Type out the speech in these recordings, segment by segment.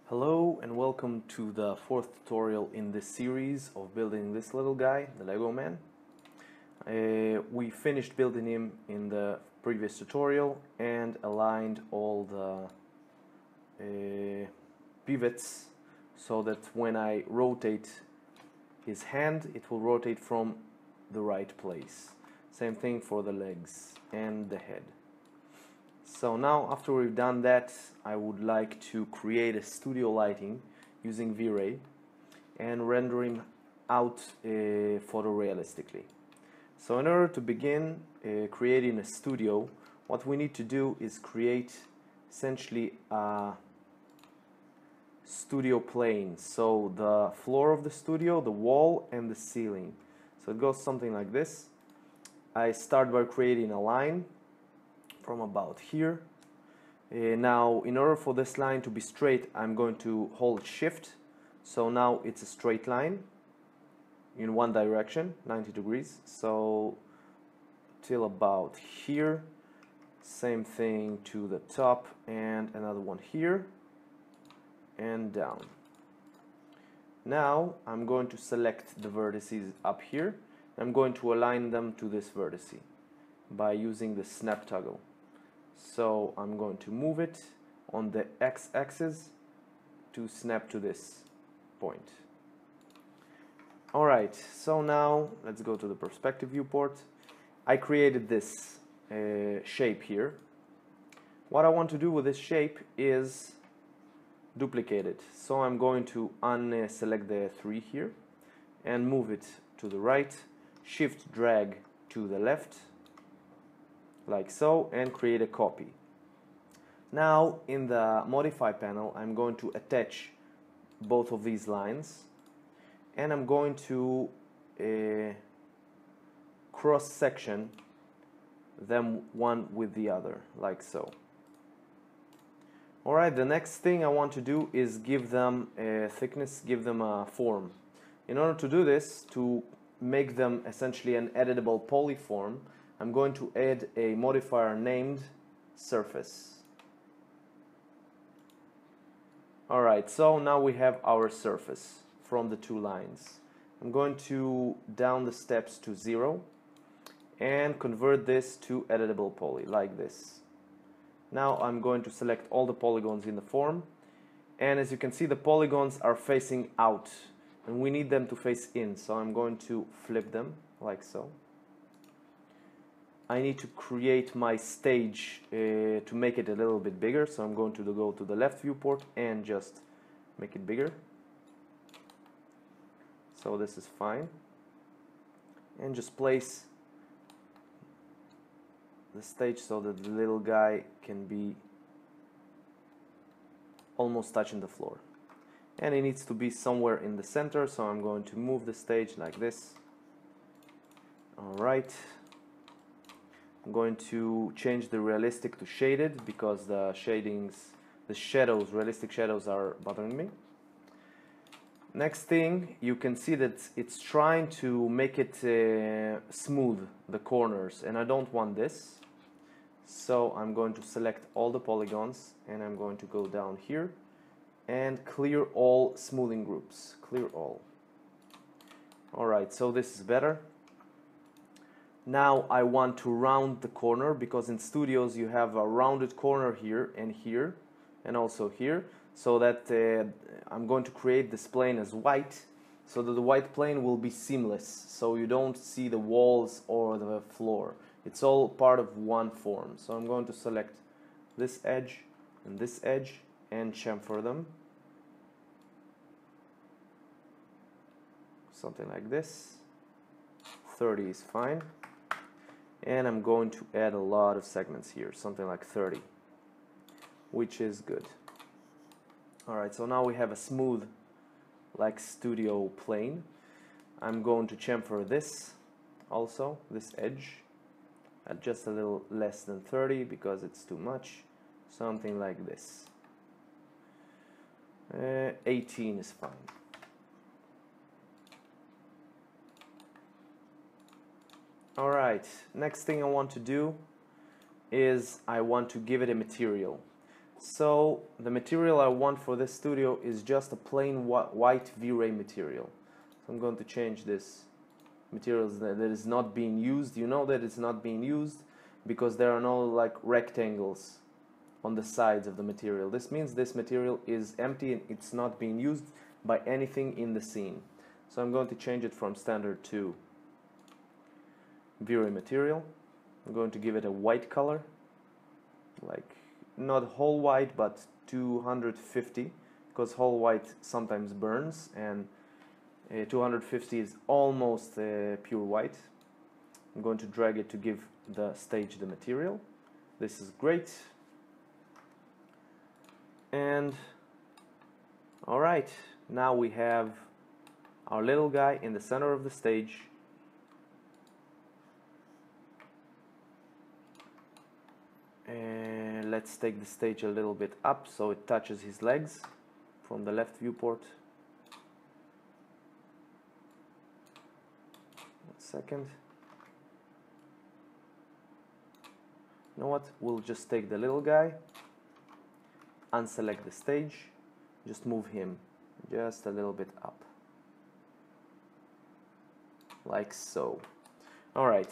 Hello and welcome to the fourth tutorial in this series of building this little guy, the Lego man. We finished building him in the previous tutorial and aligned all the pivots so that when I rotate his hand, it will rotate from the right place. Same thing for the legs and the head. So now, after we've done that, I would like to create a studio lighting using vray and render him out photorealistically. So in order to begin creating a studio, what we need to do is create essentially a studio plane. So the floor of the studio, the wall, and the ceiling. So it goes something like this. I start by creating a line from about here. Now, in order for this line to be straight, I'm going to hold shift. So now it's a straight line in one direction, 90 degrees. So till about here. Same thing to the top, and another one here and down. Now I'm going to select the vertices up here. I'm going to align them to this vertex by using the snap toggle. So I'm going to move it on the x-axis to snap to this point. Alright, so now let's go to the perspective viewport. I created this shape here. What I want to do with this shape is duplicate it. So I'm going to unselect the 3 here and move it to the right, shift drag to the left, like so, and create a copy. Now in the modify panel, I'm going to attach both of these lines, and I'm going to cross section them one with the other, like so. Alright, the next thing I want to do is give them a thickness, give them a form. In order to do this, to make them essentially an editable polyform, I'm going to add a modifier named surface. Alright, so now we have our surface from the 2 lines. I'm going to down the steps to 0 and convert this to editable poly, like this. Now I'm going to select all the polygons in the form, and as you can see, the polygons are facing out and we need them to face in, so I'm going to flip them like so. I need to create my stage to make it a little bit bigger, so I'm going to go to the left viewport and just make it bigger. So this is fine. And just place the stage so that the little guy can be almost touching the floor. And it needs to be somewhere in the center, so I'm going to move the stage like this. Alright. I'm going to change the realistic to shaded because the shadows, realistic shadows are bothering me. Next thing, you can see that it's trying to make it smooth, the corners, and I don't want this. So I'm going to select all the polygons and I'm going to go down here and clear all smoothing groups, clear all. Alright, so this is better. Now I want to round the corner because in studios you have a rounded corner here and also here, so that I'm going to create this plane as white so that the white plane will be seamless, so you don't see the walls or the floor. It's all part of one form. So I'm going to select this edge and chamfer them. Something like this. 30 is fine. And I'm going to add a lot of segments here, something like 30, which is good. Alright, so now we have a smooth, like studio plane. I'm going to chamfer this also, this edge, at just a little less than 30 because it's too much, something like this. 18 is fine. Alright, next thing I want to do is I want to give it a material. So the material I want for this studio is just a plain white V-Ray material. So I'm going to change this materials that is not being used. You know that it's not being used because there are no like rectangles on the sides of the material. This means this material is empty and it's not being used by anything in the scene. So I'm going to change it from standard to V-Ray material. I'm going to give it a white color, like not whole white but 250, because whole white sometimes burns and 250 is almost pure white. I'm going to drag it to give the stage the material. This is great. And alright, now we have our little guy in the center of the stage. And let's take the stage a little bit up so it touches his legs from the left viewport. Second. You know what? We'll just take the little guy, unselect the stage, just move him just a little bit up. Like so. Alright.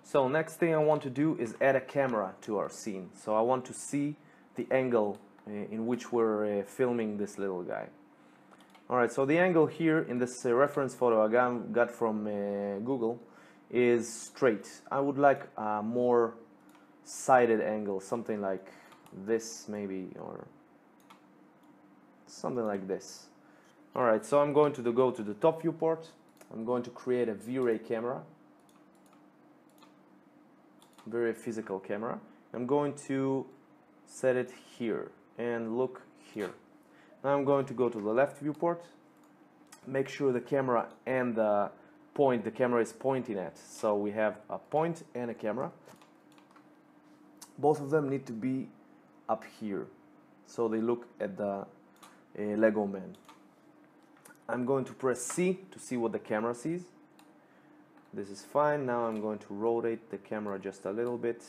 So next thing I want to do is add a camera to our scene. So I want to see the angle in which we're filming this little guy. Alright, so the angle here in this reference photo I got from Google is straight. I would like a more sided angle, something like this maybe, or something like this. Alright, so I'm going to go to the top viewport. I'm going to create a V-Ray camera, very physical camera. I'm going to set it here and look here. Now I'm going to go to the left viewport, make sure the camera and the point the camera is pointing at. So we have a point and a camera. Both of them need to be up here, so they look at the Lego man. I'm going to press C to see what the camera sees. This is fine. Now I'm going to rotate the camera just a little bit.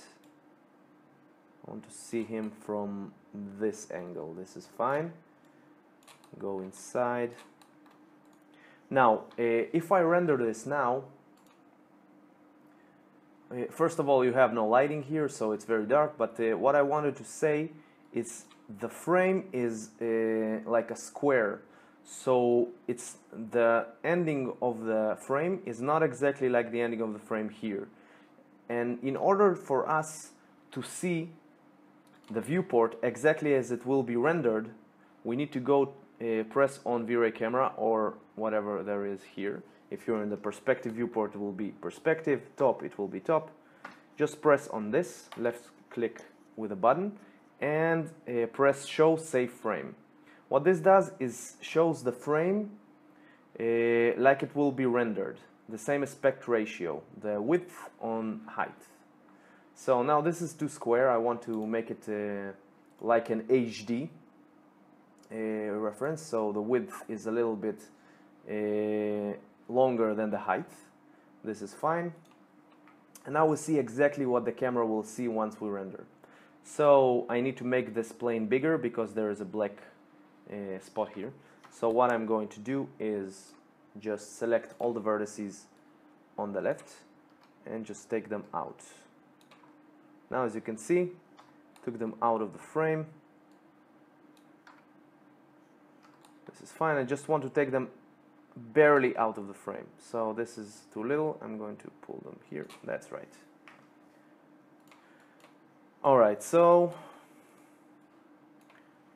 I want to see him from this angle. This is fine. Go inside. Now, if I render this now, first of all, you have no lighting here, so it's very dark, but what I wanted to say is the frame is like a square, so it's the ending of the frame is not exactly like the ending of the frame here. And in order for us to see the viewport exactly as it will be rendered, we need to go press on V-Ray camera or whatever there is here. If you're in the perspective viewport, it will be perspective, top, it will be top. Just press on this, left click with a button, and press show save frame. What this does is shows the frame like it will be rendered, the same aspect ratio, the width on height. So now this is too square. I want to make it like an HD reference, so the width is a little bit longer than the height. This is fine. And now we see exactly what the camera will see once we render. So I need to make this plane bigger because there is a black spot here. So what I'm going to do is just select all the vertices on the left and just take them out. Now as you can see, took them out of the frame. This is fine. I just want to take them barely out of the frame. So this is too little. I'm going to pull them here. That's right. Alright, so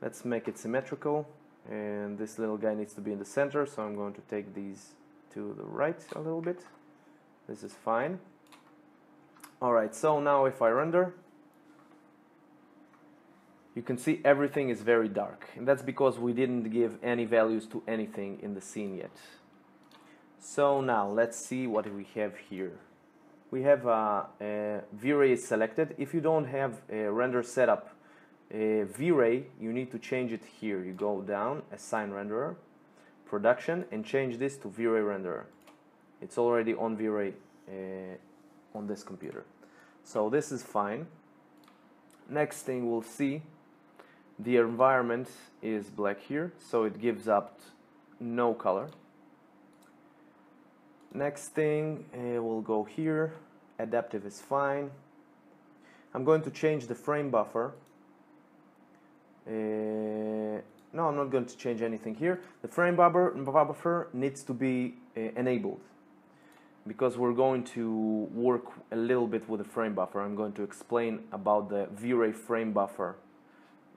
let's make it symmetrical. And this little guy needs to be in the center, so I'm going to take these to the right a little bit. This is fine. Alright, so now if I render, you can see everything is very dark, and that's because we didn't give any values to anything in the scene yet. So now let's see what we have here. We have V-Ray is selected. If you don't have a render setup V-Ray, you need to change it here. You go down, assign renderer, production, and change this to V-Ray renderer. It's already on V-Ray on this computer. So this is fine. Next thing we'll see, the environment is black here, so it gives up no color. Next thing, we'll go here. Adaptive is fine. I'm going to change the frame buffer. No, I'm not going to change anything here. The frame buffer needs to be enabled because we're going to work a little bit with the frame buffer. I'm going to explain about the vray frame buffer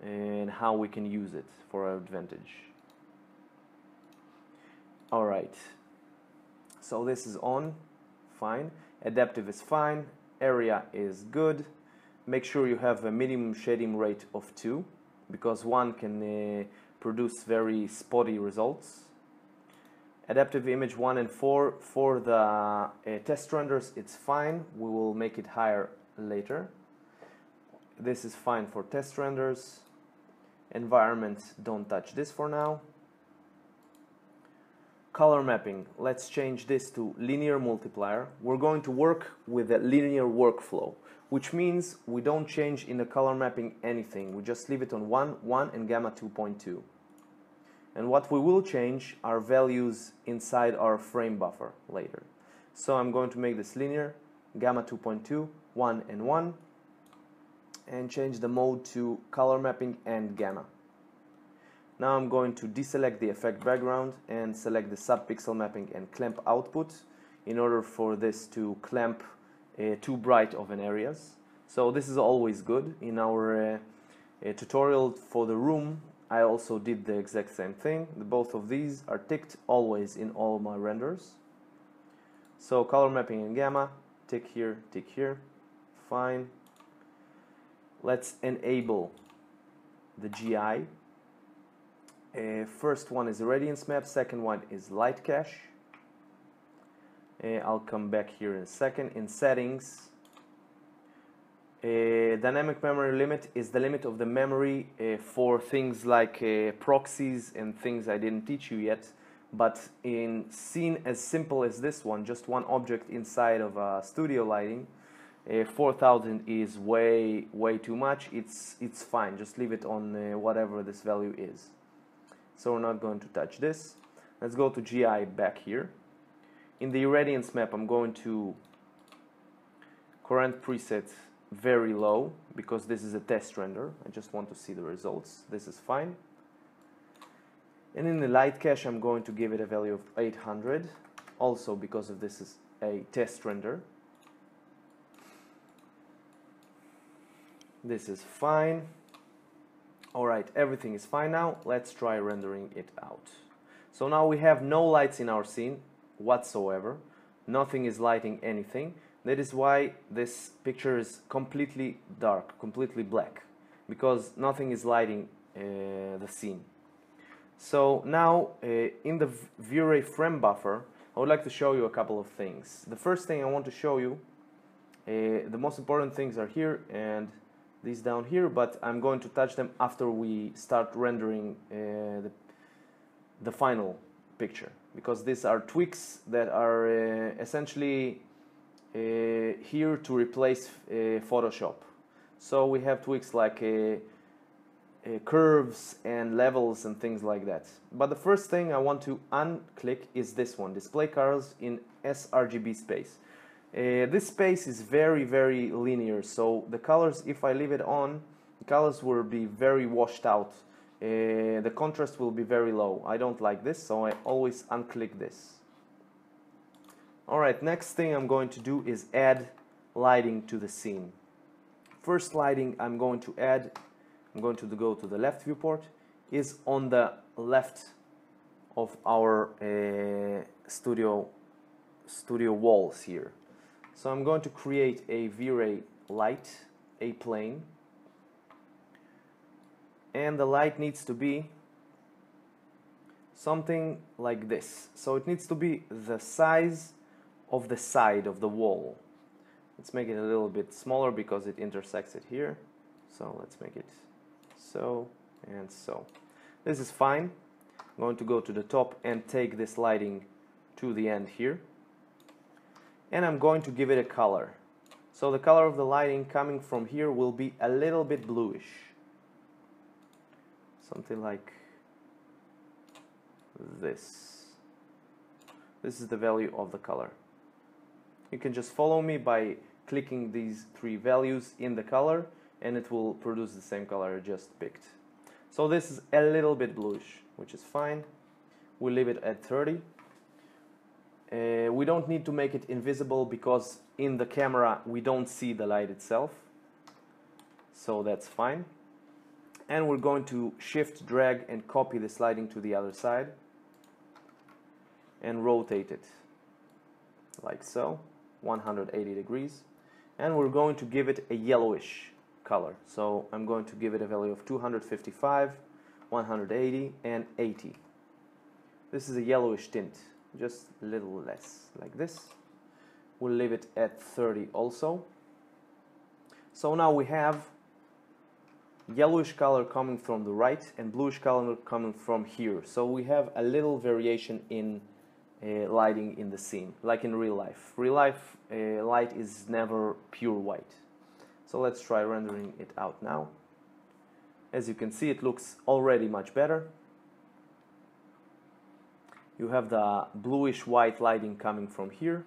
and how we can use it for our advantage. Alright, so this is on, fine. Adaptive is fine, area is good. Make sure you have a minimum shading rate of 2 because 1 can produce very spotty results. Adaptive image 1 and 4 for the test renders, it's fine. We will make it higher later. This is fine for test renders. Environment, don't touch this for now. Color mapping, let's change this to linear multiplier. We're going to work with a linear workflow, which means we don't change in the color mapping anything. We just leave it on 1, 1 and gamma 2.2. And what we will change are values inside our frame buffer later. So I'm going to make this linear, gamma 2.2, 1 and 1, and change the mode to color mapping and gamma. Now I'm going to deselect the effect background and select the subpixel mapping and clamp output in order for this to clamp too bright of an areas. So this is always good. In our tutorial for the room, I also did the exact same thing. Both of these are ticked always in all my renders. So color mapping and gamma, tick here, fine. Let's enable the GI. First one is radiance map, second one is light cache. I'll come back here in a second. In settings, dynamic memory limit is the limit of the memory for things like proxies and things I didn't teach you yet. But in scene as simple as this one, just one object inside of studio lighting, 4000 is way too much. It's fine. Just leave it on whatever this value is. So we're not going to touch this. Let's go to GI back here. In the radiance map, I'm going to current preset very low because this is a test render. I just want to see the results. This is fine. And in the light cache, I'm going to give it a value of 800, also because of this is a test render. This is fine. Alright, everything is fine now. Let's try rendering it out. So now we have no lights in our scene whatsoever. Nothing is lighting anything. That is why this picture is completely dark, completely black, because nothing is lighting the scene. So now in the vray frame buffer, I would like to show you a couple of things. The first thing I want to show you, the most important things are here and these down here, but I'm going to touch them after we start rendering the final picture, because these are tweaks that are essentially here to replace Photoshop. So we have tweaks like curves and levels and things like that. But the first thing I want to unclick is this one, display colors in sRGB space. This space is very linear, so the colors, if I leave it on, the colors will be very washed out. The contrast will be very low. I don't like this, so I always unclick this. Alright, next thing I'm going to do is add lighting to the scene. First lighting I'm going to add, I'm going to go to the left viewport, is on the left of our studio walls here. So I'm going to create a vray light, a plane, and the light needs to be something like this. So it needs to be the size of the side of the wall. Let's make it a little bit smaller because it intersects it here. So let's make it so and so. This is fine. I'm going to go to the top and take this lighting to the end here. And I'm going to give it a color. So the color of the lighting coming from here will be a little bit bluish. Something like this. This is the value of the color. You can just follow me by clicking these three values in the color and it will produce the same color I just picked. So this is a little bit bluish, which is fine. We'll leave it at 30. We don't need to make it invisible because in the camera we don't see the light itself. So that's fine. And we're going to shift, drag and copy this lighting to the other side and rotate it like so, 180 degrees. And we're going to give it a yellowish color. So I'm going to give it a value of 255, 180 and 80. This is a yellowish tint, just a little less, like this. We'll leave it at 30 also. So now we have yellowish color coming from the right and bluish color coming from here. So we have a little variation in lighting in the scene, like in real life. Real life light is never pure white. So let's try rendering it out now. As you can see, it looks already much better. You have the bluish white lighting coming from here.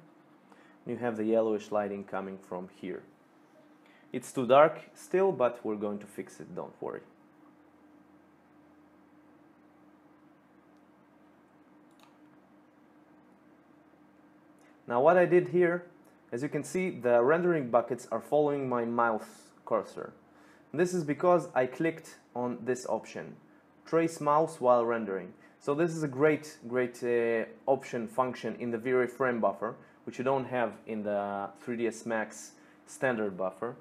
You have the yellowish lighting coming from here. It's too dark still, but we're going to fix it, don't worry. Now what I did here, as you can see, the rendering buckets are following my mouse cursor. And this is because I clicked on this option, trace mouse while rendering. So this is a great option function in the vray frame buffer, which you don't have in the 3ds Max standard buffer.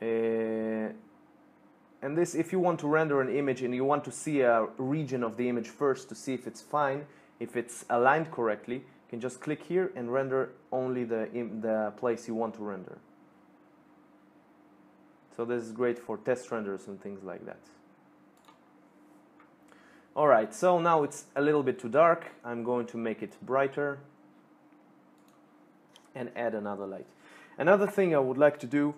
And this, if you want to render an image and you want to see a region of the image first to see if it's fine, if it's aligned correctly, you can just click here and render only the place you want to render. So this is great for test renders and things like that. Alright, so now it's a little bit too dark. I'm going to make it brighter and add another light. Another thing I would like to do,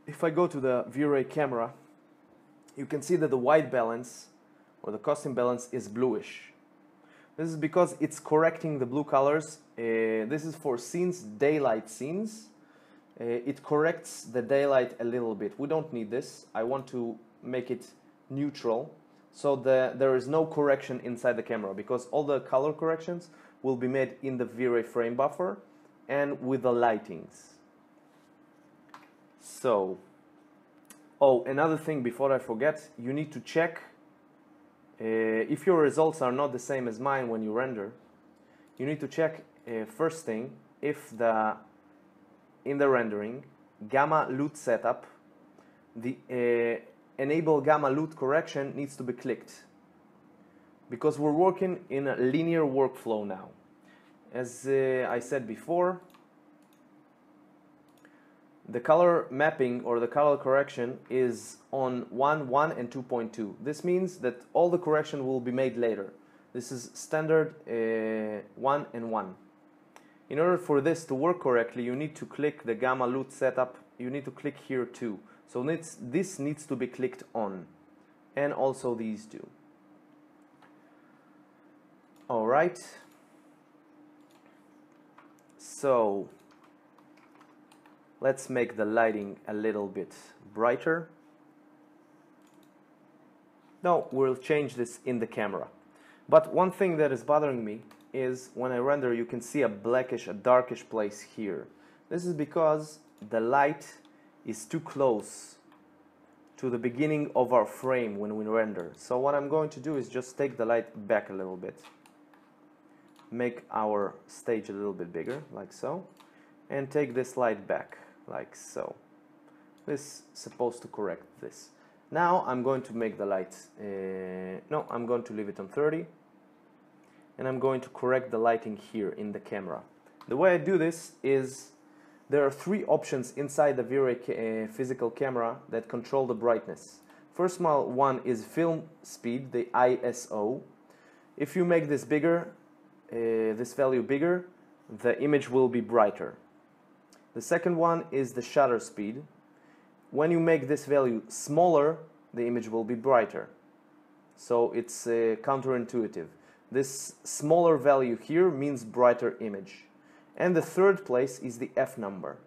if I go to the vray camera, you can see that the white balance or the custom balance is bluish. This is because it's correcting the blue colors. This is for scenes, daylight scenes. It corrects the daylight a little bit. We don't need this. I want to make it neutral, so there is no correction inside the camera, because all the color corrections will be made in the vray frame buffer and with the lightings. So, oh, another thing before I forget, you need to check if your results are not the same as mine when you render. You need to check first thing if in the rendering gamma LUT setup, the enable gamma LUT correction needs to be clicked, because we're working in a linear workflow now. As I said before, the color mapping or the color correction is on 1, and 2.2. This means that all the correction will be made later. This is standard 1 and 1. In order for this to work correctly, you need to click the gamma LUT setup. You need to click here too. So this needs to be clicked on, and also these two. All right. So let's make the lighting a little bit brighter. No, we'll change this in the camera. But one thing that is bothering me is when I render, you can see a blackish, a darkish place here. This is because the light is too close to the beginning of our frame when we render. So what I'm going to do is just take the light back a little bit, make our stage a little bit bigger, like so, and take this light back, like so. This is supposed to correct this. Now I'm going to make the light, no, I'm going to leave it on 30, and I'm going to correct the lighting here in the camera. The way I do this is there are 3 options inside the vray physical camera that control the brightness. First one is film speed, the ISO. If you make this bigger, this value bigger, the image will be brighter. The second one is the shutter speed. When you make this value smaller, the image will be brighter. So it's counterintuitive. This smaller value here means brighter image. And the third place is the F number.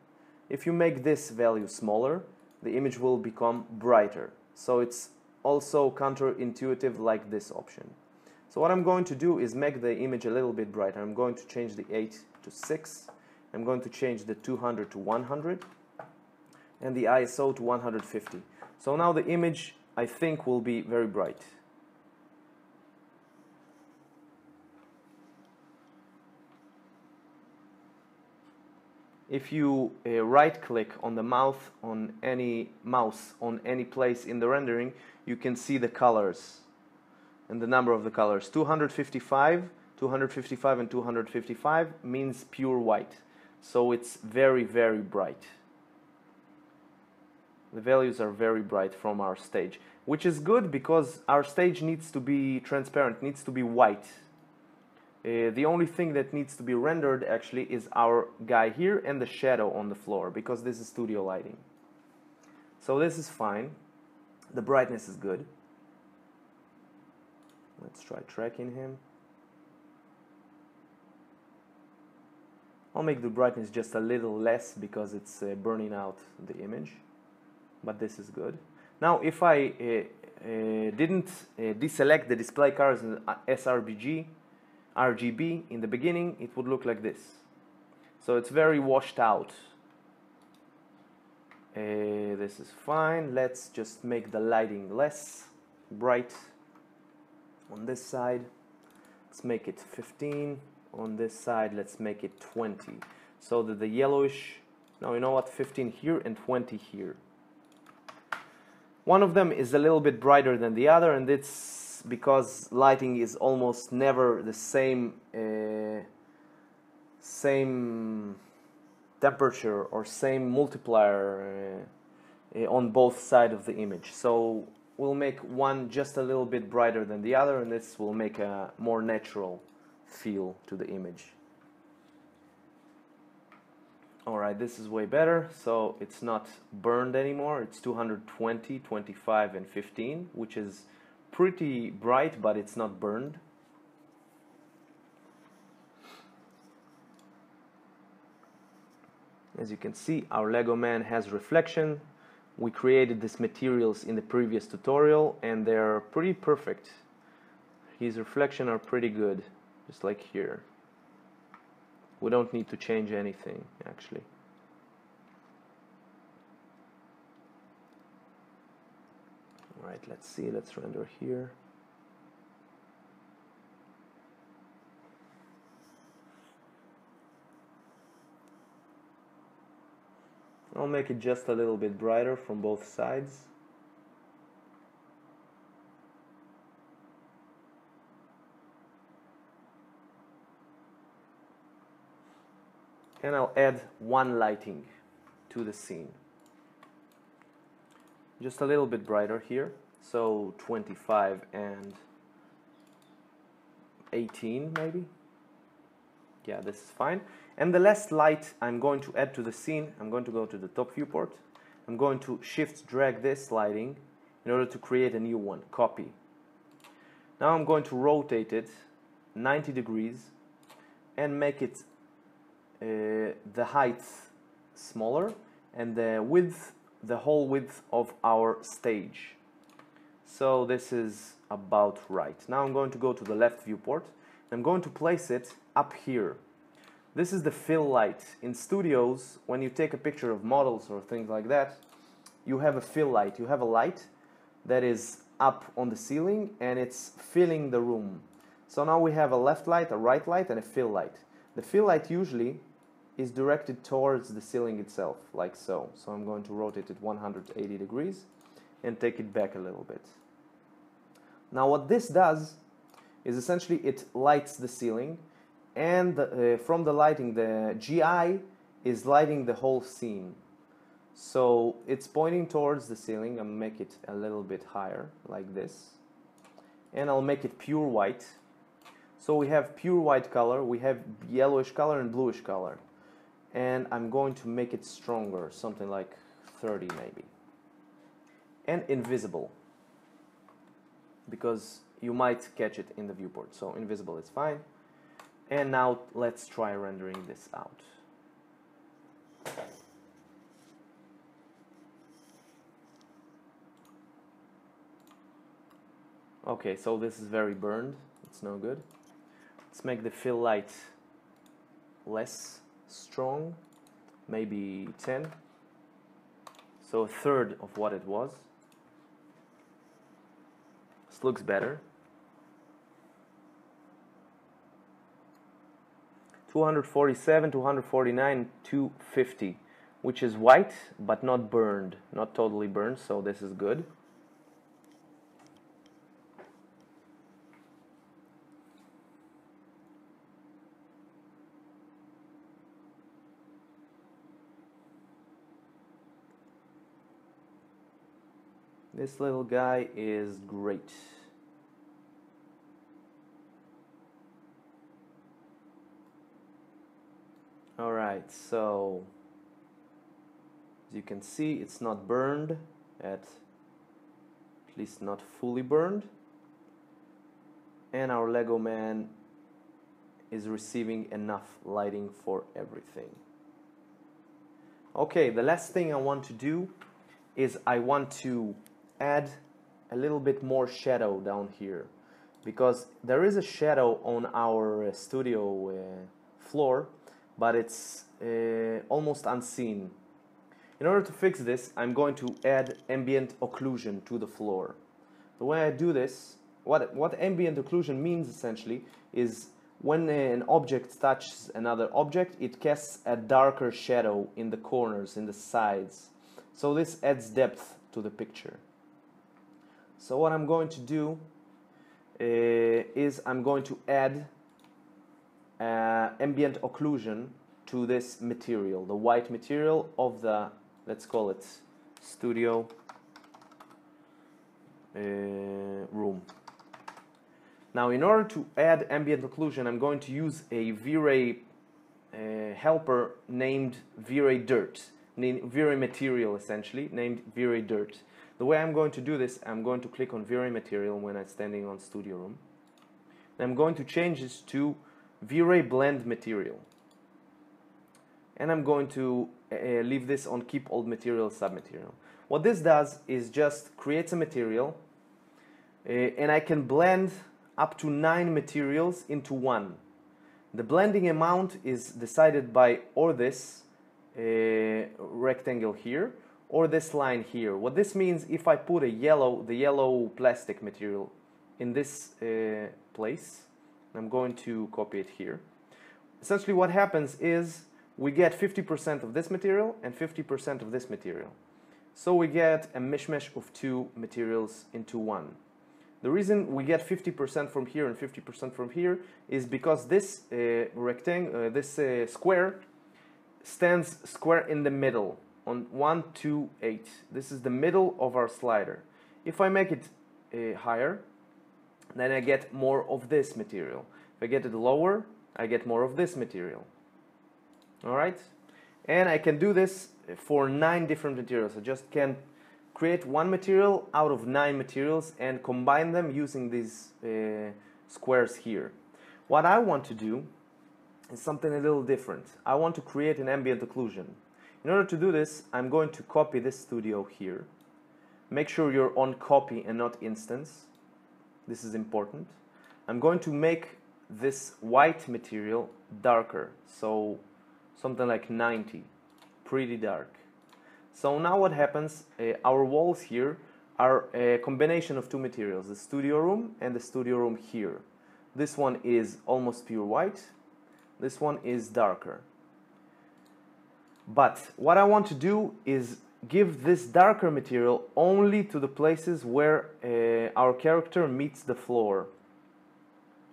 If you make this value smaller, the image will become brighter. So it's also counterintuitive like this option. So what I'm going to do is make the image a little bit brighter. I'm going to change the 8 to 6. I'm going to change the 200 to 100 and the ISO to 150. So now the image, I think, will be very bright. If you right-click on the mouse on any place in the rendering, you can see the colors and the number of the colors. 255, 255 and 255 means pure white. So it's very, very bright. The values are very bright from our stage, which is good because our stage needs to be transparent, needs to be white. The only thing that needs to be rendered actually is our guy here and the shadow on the floor, because this is studio lighting. So this is fine. The brightness is good. Let's try tracking him. I'll make the brightness just a little less because it's burning out the image, but this is good. Now if I didn't deselect the display colors in RGB in the beginning, it would look like this. So it's very washed out. This is fine. Let's just make the lighting less bright on this side. Let's make it 15. On this side, let's make it 20. So that the yellowish, no, you know what, 15 here and 20 here. One of them is a little bit brighter than the other, and it's because lighting is almost never the same temperature or same multiplier on both sides of the image. So we'll make one just a little bit brighter than the other, and this will make a more natural feel to the image. Alright, this is way better, so it's not burned anymore. It's 220, 25 and 15, which is pretty bright, but it's not burned. As you can see, our Lego man has reflection. We created these materials in the previous tutorial and they're pretty perfect. His reflection are pretty good, just like here. We don't need to change anything, actually. Alright, let's see, let's render here. I'll make it just a little bit brighter from both sides. And I'll add one lighting to the scene. Just a little bit brighter here, so 25 and 18 maybe. Yeah, this is fine. And the last light I'm going to add to the scene, I'm going to go to the top viewport. I'm going to shift drag this lighting in order to create a new one, copy. Now I'm going to rotate it 90 degrees and make it the height smaller and the width, the whole width of our stage. So this is about right. Now I'm going to go to the left viewport. I'm going to place it up here. This is the fill light. In studios, when you take a picture of models or things like that, you have a fill light. You have a light that is up on the ceiling and it's filling the room. So now we have a left light, a right light, and a fill light. The fill light usually is directed towards the ceiling itself, like so. So I'm going to rotate it 180 degrees and take it back a little bit. Now what this does is essentially it lights the ceiling, and from the lighting, the GI is lighting the whole scene. So it's pointing towards the ceiling. I'll make it a little bit higher, like this. And I'll make it pure white. So we have pure white color, we have yellowish color and bluish color. and I'm going to make it stronger, something like 30 maybe. And invisible, because you might catch it in the viewport. So invisible is fine. And now let's try rendering this out. Okay, so this is very burned. It's no good. Let's make the fill light less strong, maybe 10. So a third of what it was. This looks better. 247, 249, 250, which is white but not burned, not totally burned, so this is good. This little guy is great. Alright, so as you can see, it's not burned, at least not fully burned, and our Lego man is receiving enough lighting for everything. Okay, the last thing I want to do is I want to add a little bit more shadow down here, because there is a shadow on our studio floor, but it's almost unseen. In order to fix this, I'm going to add ambient occlusion to the floor. The way I do this, what ambient occlusion means essentially is when an object touches another object, it casts a darker shadow in the corners, in the sides. So this adds depth to the picture. So what I'm going to do is I'm going to add ambient occlusion to this material, the white material of the, let's call it studio room. Now in order to add ambient occlusion, I'm going to use a V-Ray helper named V-Ray Dirt, V-Ray material essentially, named V-Ray Dirt. The way I'm going to do this, I'm going to click on V-Ray material when I'm standing on studio room. And I'm going to change this to V-Ray blend material. And I'm going to leave this on keep old material submaterial. What this does is just creates a material and I can blend up to 9 materials into one. The blending amount is decided by or this rectangle here or this line here. What this means, if I put the yellow plastic material in this place, I'm going to copy it here. Essentially what happens is we get 50% of this material and 50% of this material. So we get a mishmash of 2 materials into one. The reason we get 50% from here and 50% from here is because this rectangle, this square stands square in the middle on 1, 2, 8. This is the middle of our slider. If I make it higher, then I get more of this material. If I get it lower, I get more of this material. Alright? And I can do this for 9 different materials. I just can create one material out of 9 materials and combine them using these squares here. What I want to do is something a little different. I want to create an ambient occlusion. In order to do this, I'm going to copy this studio here. Make sure you're on copy and not instance. This is important. I'm going to make this white material darker, so something like 90, pretty dark. So now what happens, our walls here are a combination of 2 materials, the studio room and the studio room here. This one is almost pure white, this one is darker. But what I want to do is give this darker material only to the places where our character meets the floor.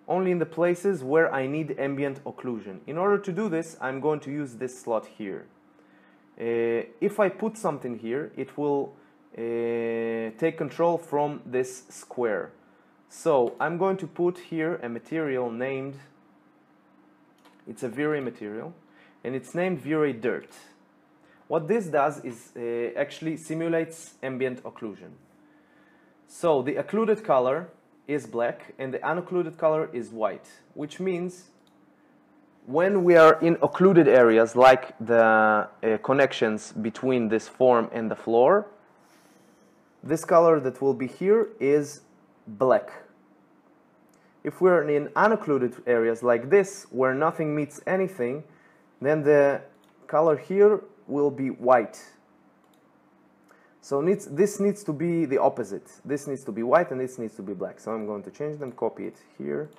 Only in the places where I need ambient occlusion. In order to do this, I'm going to use this slot here. If I put something here, it will take control from this square. So I'm going to put here a material named, it's a V-Ray material, and it's named vray dirt. What this does is actually simulates ambient occlusion. So the occluded color is black and the unoccluded color is white, which means when we are in occluded areas like the connections between this form and the floor, this color that will be here is black. If we're in unoccluded areas like this, where nothing meets anything, then the color here will be white. So this needs to be the opposite. This needs to be white and this needs to be black. So I'm going to change them, copy it here,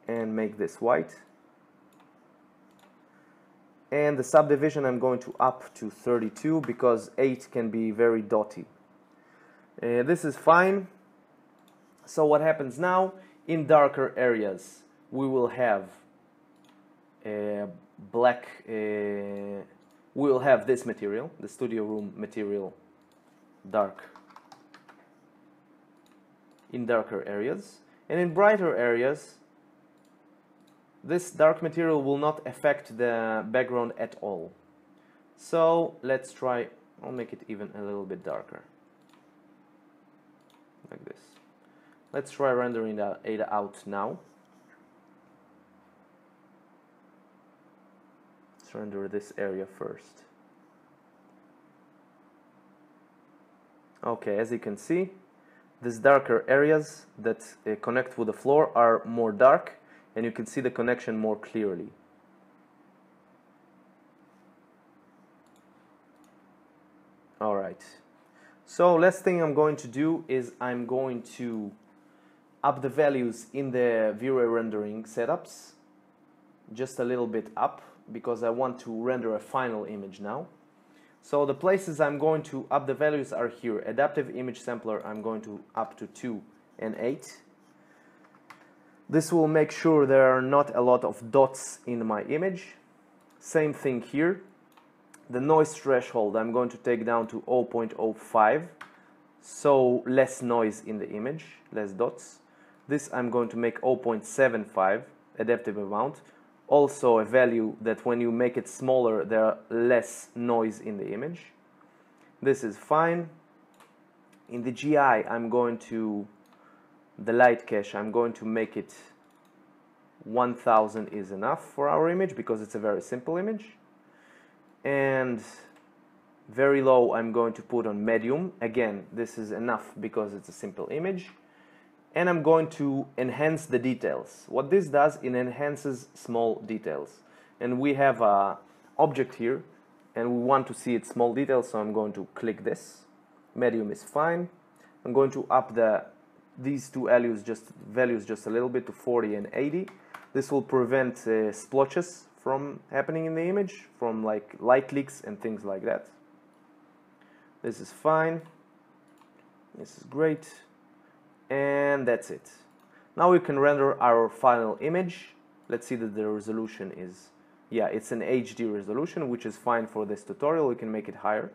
and make this white. And the subdivision I'm going to up to 32 because 8 can be very dotty. This is fine. So what happens now? In darker areas, we will have black. We will have this material, the studio room material, dark. In darker areas, and in brighter areas, this dark material will not affect the background at all. So let's try. I'll make it even a little bit darker, like this. Let's try rendering that Ada out now. Let's render this area first. Okay, as you can see, these darker areas that connect with the floor are more dark, and you can see the connection more clearly. Alright, so last thing I'm going to do is I'm going to up the values in the vray rendering setups just a little bit up because I want to render a final image now. So the places I'm going to up the values are here. Adaptive image sampler I'm going to up to 2 and 8. This will make sure there are not a lot of dots in my image. Same thing here. The noise threshold I'm going to take down to 0.05, so less noise in the image, less dots. This I'm going to make 0.75, adaptive amount. Also a value that when you make it smaller, there are less noise in the image. This is fine. In the GI, I'm going to, the light cache, I'm going to make it 1000 is enough for our image because it's a very simple image. And very low I'm going to put on medium. Again, this is enough because it's a simple image. And I'm going to enhance the details. What this does, it enhances small details. And we have an object here, and we want to see its small details, so I'm going to click this. Medium is fine. I'm going to up these two values just a little bit to 40 and 80. This will prevent splotches from happening in the image, from like light leaks and things like that. This is fine. This is great. And that's it. Now we can render our final image. Let's see that the resolution is, yeah, it's an HD resolution, which is fine for this tutorial. We can make it higher.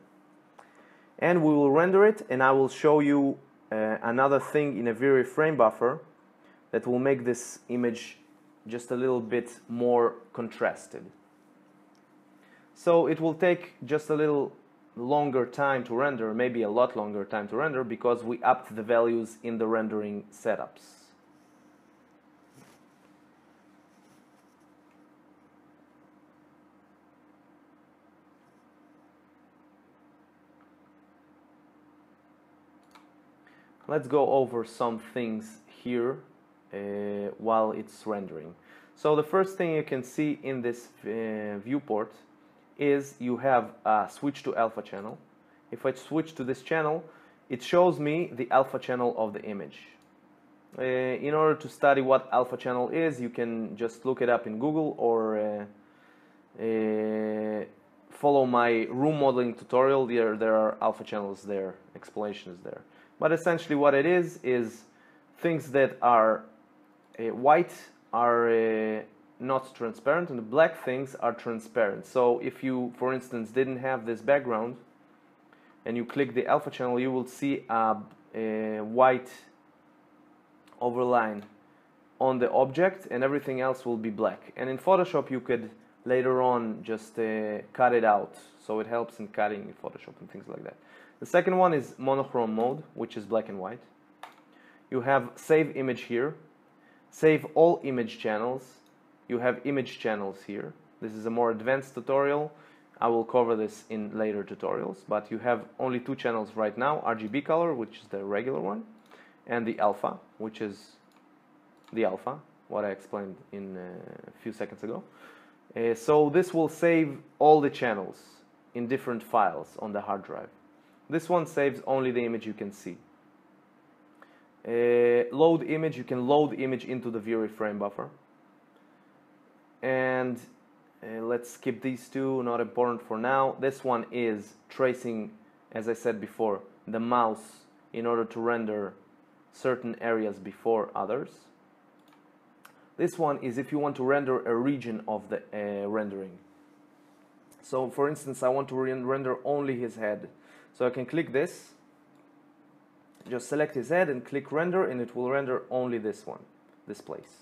And we will render it, and I will show you another thing in a vray frame buffer that will make this image just a little bit more contrasted. So it will take just a little longer time to render, maybe a lot longer time to render, because we upped the values in the rendering setups. Let's go over some things here while it's rendering. So the first thing you can see in this viewport is you have a switch to alpha channel. If I switch to this channel, it shows me the alpha channel of the image. In order to study what alpha channel is, you can just look it up in Google or follow my room modeling tutorial. There are alpha channels there, explanations there. But essentially what it is things that are white are not transparent, and the black things are transparent. So if you, for instance, didn't have this background and you click the alpha channel, you will see a white overline on the object, and everything else will be black. And in Photoshop you could later on just cut it out, so it helps in cutting in Photoshop and things like that. The second one is monochrome mode, which is black and white. You have save image here, save all image channels. You have image channels here. This is a more advanced tutorial. I will cover this in later tutorials, but you have only two channels right now: RGB color, which is the regular one, and the alpha, which is the alpha, what I explained in a few seconds ago. So this will save all the channels in different files on the hard drive. This one saves only the image you can see. Load image, you can load image into the vray frame buffer. And let's skip these two, not important for now. This one is tracing, as I said before, the mouse in order to render certain areas before others. This one is if you want to render a region of the rendering. So for instance, I want to render only his head. So I can click this, just select his head and click render, and it will render only this one, this place.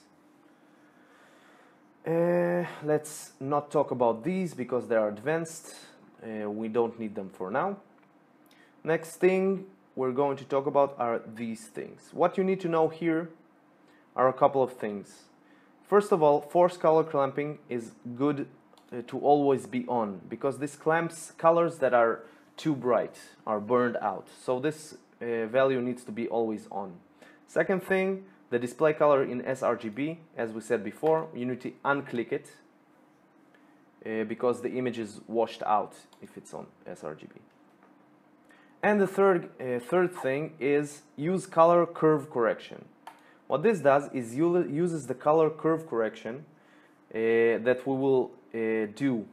Let's not talk about these because they are advanced. We don't need them for now. Next thing we're going to talk about are these things. What you need to know here are a couple of things. First of all, force color clamping is good to always be on, because this clamps colors that are too bright, are burned out. So this value needs to be always on. Second thing, the display color in sRGB, as we said before, you need to unclick it because the image is washed out if it's on sRGB. And the third thing is use color curve correction. What this does is uses the color curve correction that we will do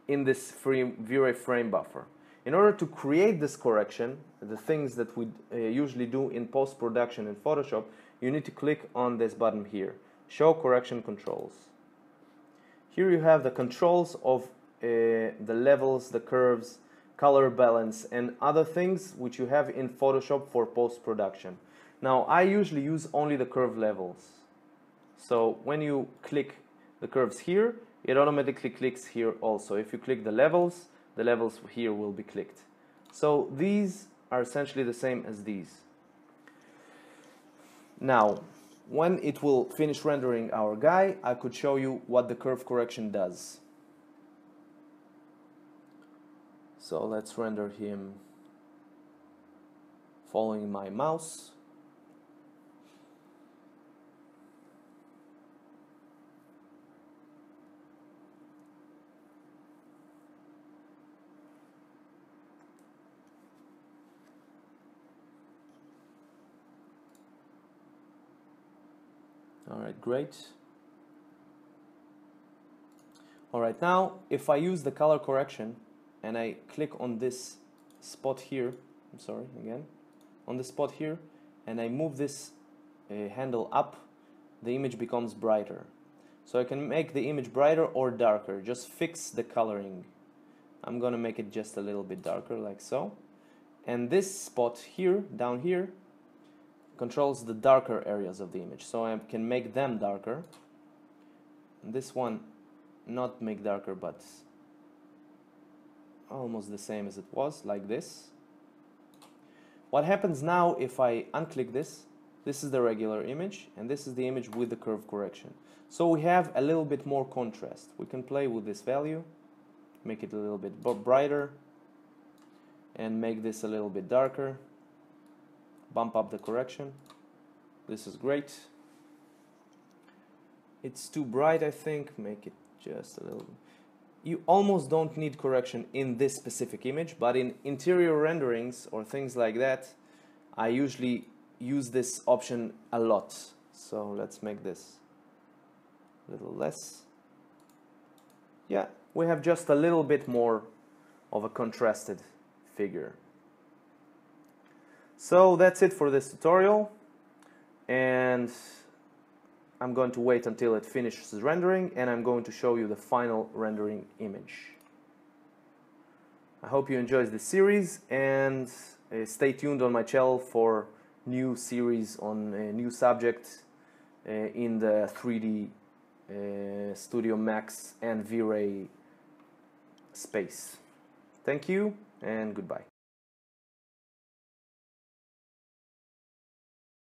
in this vray frame buffer. In order to create this correction, the things that we usually do in post-production in Photoshop, you need to click on this button here, Show Correction Controls. Here you have the controls of the levels, the curves, color balance, and other things which you have in Photoshop for post-production. Now, I usually use only the curve levels. So when you click the curves here, it automatically clicks here also. If you click the levels here will be clicked. So these are essentially the same as these. Now, when it will finish rendering our guy, I could show you what the curve correction does. So let's render him following my mouse. Alright, great. Alright, now if I use the color correction and I click on this spot here, I'm sorry, again, on the spot here, and I move this handle up, the image becomes brighter. So I can make the image brighter or darker, just fix the coloring. I'm gonna make it just a little bit darker, like so. And this spot here, down here, controls the darker areas of the image, so I can make them darker. And this one not make darker, but almost the same as it was, like this. What happens now if I unclick this? This is the regular image, and this is the image with the curve correction. So we have a little bit more contrast. We can play with this value, make it a little bit brighter, and make this a little bit darker. Bump up the correction. This is great. It's too bright, I think. Make it just a little. You almost don't need correction in this specific image, but in interior renderings or things like that, I usually use this option a lot. So let's make this a little less. Yeah, we have just a little bit more of a contrasted figure. So that's it for this tutorial, and I'm going to wait until it finishes rendering, and I'm going to show you the final rendering image. I hope you enjoyed this series, and stay tuned on my channel for new series on a new subject in the 3D Studio Max and V-Ray space. Thank you and goodbye.